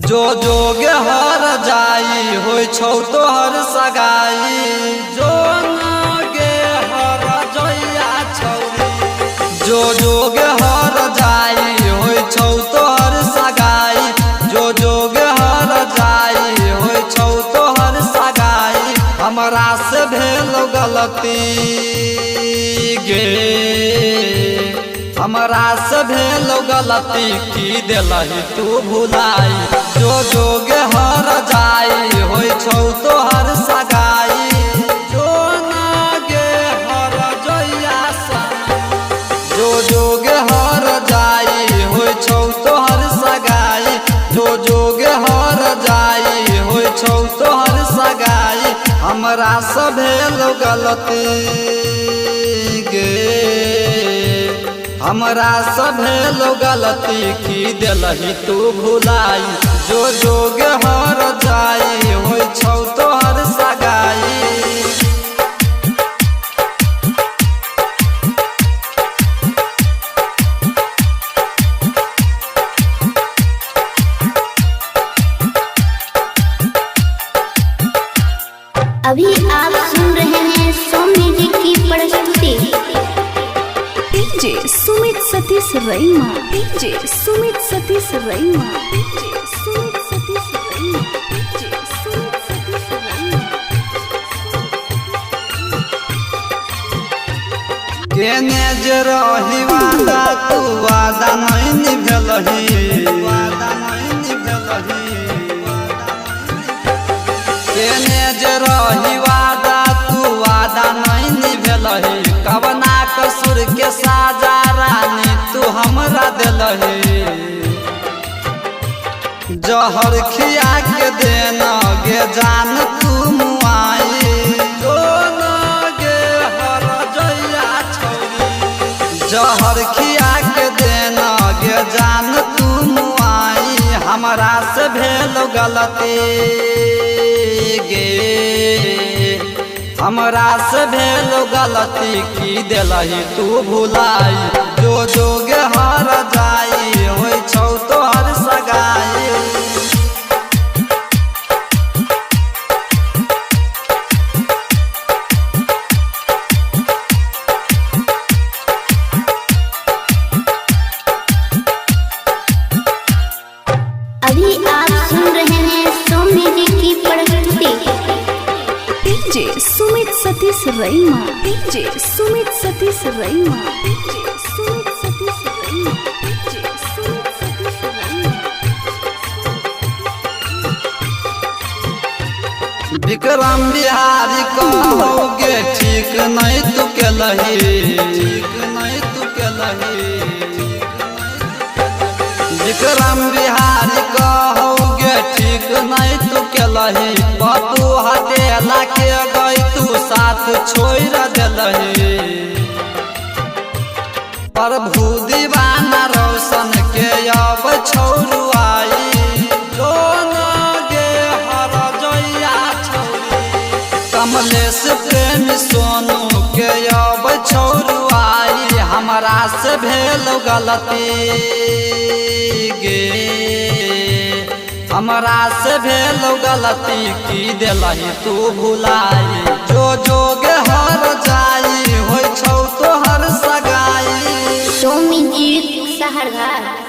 जो जोगे हर जाई होय छौ तोहर सगाई जो नागे हर जइया छौरी जो जोगे हर जाई होय छौ तोहर सगाई जो जोगे हर जाई होय छौ तोहर सगाई हमरा से भेल गलती गे हमरा से भेल गलती की दिलही तू भुलाई जो जोगे हर जाई होय छौ तोहर सगाई जो नागे हर जइया जो जोगे हर जाई होय छौ तोहर सगाई जो जोगे हर जाई होय छौ तोहर सगाई हमरा से भेल गलती गे हमरा से भेल गलती की दिलही तू भुलाई जो जोगे हर जाई होय छौ तोहर सगाई। अभी आप सुन रहे हैं सौम्य जी की प्रस्तुति। DJ Sumit Satish रईमा, DJ Sumit Satish रईमा, DJ Sumit Satish रईमा, DJ Sumit Satish रईमा। केने जे रही वादा तू वादा नहीं निभलही वादा नहीं निभलही केने जे रही वादा तू वादा नहीं निभलही कवना कसूर के साजा रानी तू हमरा दिलही जहर खिया के देना गे जान तू मुआई जो नागे हर जइया छौरी जहर खिया के देना गे जान तू मुआई हमरा से भेल गलती गे हमरा से भेल गलती की दिलही तू भुलाई जो जोगे हर जाई होय छौ तोहर सगाई। अभी आप सुन रहे हैं सौम्य जी की प्रस्तुति। DJ Sumit Satish रईमा, DJ Sumit Satish रईमा, DJ Sumit Satish रईमा, DJ Sumit Satish रईमा। Vikram Bihari कहोगे ठीक नहीं तू केलही ठीक नहीं तू केलही विक्रम बिहारी कहोगे ठीक नहीं तू केलही बतू हटेला के गई तू साथ छोड़ दिलही प्रभु दीवाना रोशन के अब छोड़ू आई जो नागे हर जइया छौरी कमलेश प्रेमी सोनू के अब छोड़ू आई हमरा से भेल गलती गे हमरा से भेल गलती की दिलही तू भुलाई जो जोगे हर जाई होय छौ तोहर सगाई। सौम्य जी सहरघाट।